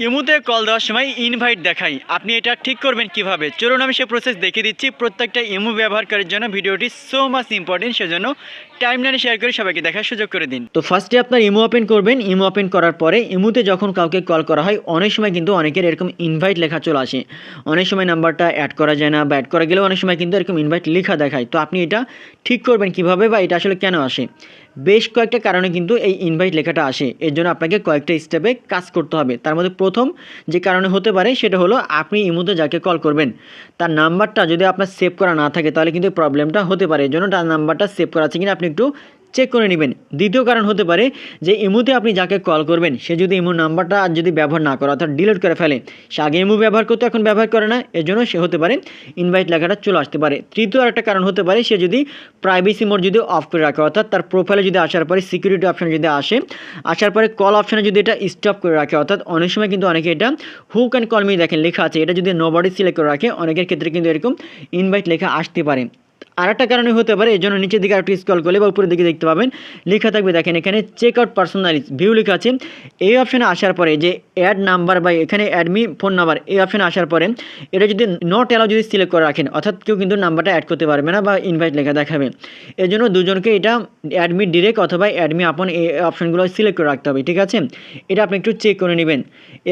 ইমুতে কল দেওয়ার সময় ইনভাইট দেখাই, আপনি এটা ঠিক করবেন কিভাবে? চলুন আমি সে প্রসেস দেখিয়ে দিচ্ছি। প্রত্যেকটা ইমু ব্যবহারকারীর জন্য ভিডিওটি সো মাচ ইম্পর্টেন্ট, সেজন্য টাইমলাইনে শেয়ার করে সবাইকে দেখার সুযোগ করে দিন। তো ফার্স্টে আপনার ইমো ওপেন করবেন। ইমো ওপেন করার পরে ইমুতে যখন কাউকে কল করা হয় অনেক সময় কিন্তু অনেকের এরকম ইনভাইট লেখা চলে আসে। অনেক সময় নাম্বারটা অ্যাড করা যায় না, বা অ্যাড করা গেলেও অনেক সময় কিন্তু এরকম ইনভাইট লেখা দেখায়। তো আপনি এটা ঠিক করবেন কিভাবে, বা এটা আসলে কেন আসে? বেশ কয়েকটা কারণে কিন্তু এই ইনভাইট লেখাটা আসে। এর জন্য আপনাকে কয়েকটা স্টেপে কাজ করতে হবে। তার মধ্যে প্রথম যে কারণে হতে পারে সেটা হলো, আপনি ইমুতে যাকে কল করবেন তার নাম্বারটা যদি আপনার সেভ করা না থাকে তাহলে কিন্তু প্রবলেমটা হতে পারে। এর জন্য তার নাম্বারটা সেভ করা আছে কিনা আপনি একটু চেক করে নেবেন। দ্বিতীয় কারণ হতে পারে যে ইমুতে আপনি যাকে কল করবেন সে যদি ইমো নাম্বারটা আর যদি ব্যবহার না করে, অর্থাৎ ডিলিট করে ফেলে, সে আগে ইমো ব্যবহার করতে এখন ব্যবহার করে না, এর জন্য সে হতে পারে ইনভাইট লেখাটা চলে আসতে পারে। তৃতীয় আরেকটা কারণ হতে পারে, সে যদি প্রাইভেসি মোড যদি অফ করে রাখে, অর্থাৎ তার প্রোফাইলে যদি আসার পরে সিকিউরিটি অপশন যদি আসার পরে কল অপশানে যদি এটা স্টপ করে রাখে, অর্থাৎ অনেক সময় কিন্তু অনেকে এটা হু ক্যান কল মি দেখেন লেখা আছে, এটা যদি নোবডি সিলেক্ট করে রাখে অনেকের ক্ষেত্রে কিন্তু এরকম ইনভাইট লেখা আসতে পারে। আর একটা কারণে হতে পারে, এই জন্য নিচের দিকে একটু স্ক্রল করলে বা উপরের দিকে দেখতে পাবেন লেখা থাকবে, দেখেন এখানে চেক আউট পার্সোনালিটিস ভিউ লেখা আছে। এই অপশানে আসার পরে যে অ্যাড নাম্বার বা এখানে অ্যাডমি ফোন নাম্বার, এই অপশানে আসার পরে এটা যদি নট অ্যালাউ যদি সিলেক্ট করে রাখেন, অর্থাৎ কেউ কিন্তু নাম্বারটা অ্যাড করতে পারবে না বা ইনভাইট লেখা দেখাবে। এর জন্য দুজনকে এটা অ্যাডমি ডিরেক্ট অথবা অ্যাডমি আপন এই অপশানগুলো সিলেক্ট করে রাখতে হবে, ঠিক আছে? এটা আপনি একটু চেক করে নেবেন।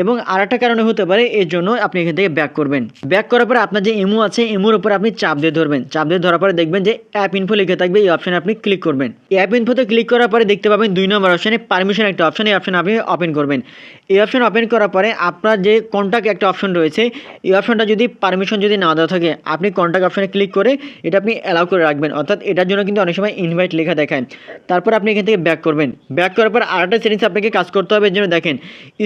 এবং আর একটা কারণে হতে পারে, এর জন্য আপনি এখান থেকে ব্যাক করবেন। ব্যাক করার পরে আপনার যে ইমো আছে ইমোর উপর আপনি চাপ দিয়ে ধরবেন। চাপ দিয়ে ধরার পরে দেখবেন যে অ্যাপ ইনফো লিখে থাকবে, এই অপশানে আপনি ক্লিক করবেন। অ্যাপ ইনফোতে ক্লিক করার পরে দেখতে পাবেন 2 নম্বর অপশানে পারমিশন একটা অপশান, এই অপশানে আপনি ওপেন করবেন। এই অপশান ওপেন করার পরে আপনার যে কন্ট্যাক্ট একটা অপশন রয়েছে, এই অপশানটা যদি পারমিশন যদি না দেওয়া থাকে, আপনি কন্ট্যাক্ট অপশানে ক্লিক করে এটা আপনি অ্যালাউ করে রাখবেন, অর্থাৎ এটার জন্য কিন্তু অনেক সময় ইনভাইট লেখা দেখায়। তারপর আপনি এখান থেকে ব্যাক করবেন। ব্যাক করার পর আরেকটা সেটিংস আপনাকে কাজ করতে হবে। এর জন্য দেখেন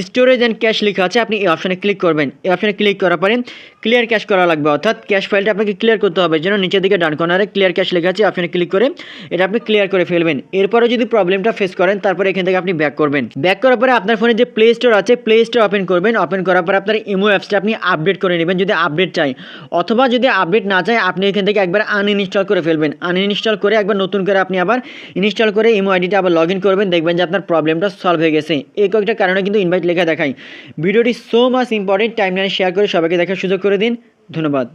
স্টোরেজ অ্যান্ড ক্যাশ লেখা আছে, আপনি এই অপশানে ক্লিক করবেন। এই অপশানে ক্লিক করার পরে ক্লিয়ার ক্যাশ করা লাগবে, অর্থাৎ ক্যাশ ফাইলটা আপনাকে ক্লিয়ার করতে হবে। এর জন্য নিচের দিকে ডান কর্নারে ক্লিয়ার ক্যাশ লেখা আছে, অপশানে ক্লিক করে এটা আপনি ক্লিয়ার করে ফেলবেন। এরপরে যদি প্রবলেমটা ফেস করেন তারপরে এখান থেকে আপনি ব্যাক করবেন। ব্যাক করার পরে আপনার ফোনে যে প্লে স্টোর আছে, প্লে স্টোর ওপেন করবেন। ওপেন করার পরে আপনার ইমো অ্যাপসটা আপনি আপডেট করে নেবেন যদি আপডেট চাই, অথবা যদি আপডেট না চায় আপনি এখান থেকে একবার আনইনস্টল করে ফেলবেন। আনইনস্টল করে একবার নতুন করে আপনি আবার ইনস্টল করে ইমো আইডিটা আবার লগ ইন করবেন, দেখবেন যে আপনার প্রবলেমটা সলভ হয়ে গেছে। এই কয়েকটা কারণে কিন্তু ইনভাইট লেখা দেখায়। ভিডিওটি সো মাচ ইম্পর্টেন্ট, টাইমলাইনে শেয়ার করে সবাইকে দেখার সুযোগ করে দিন। ধন্যবাদ।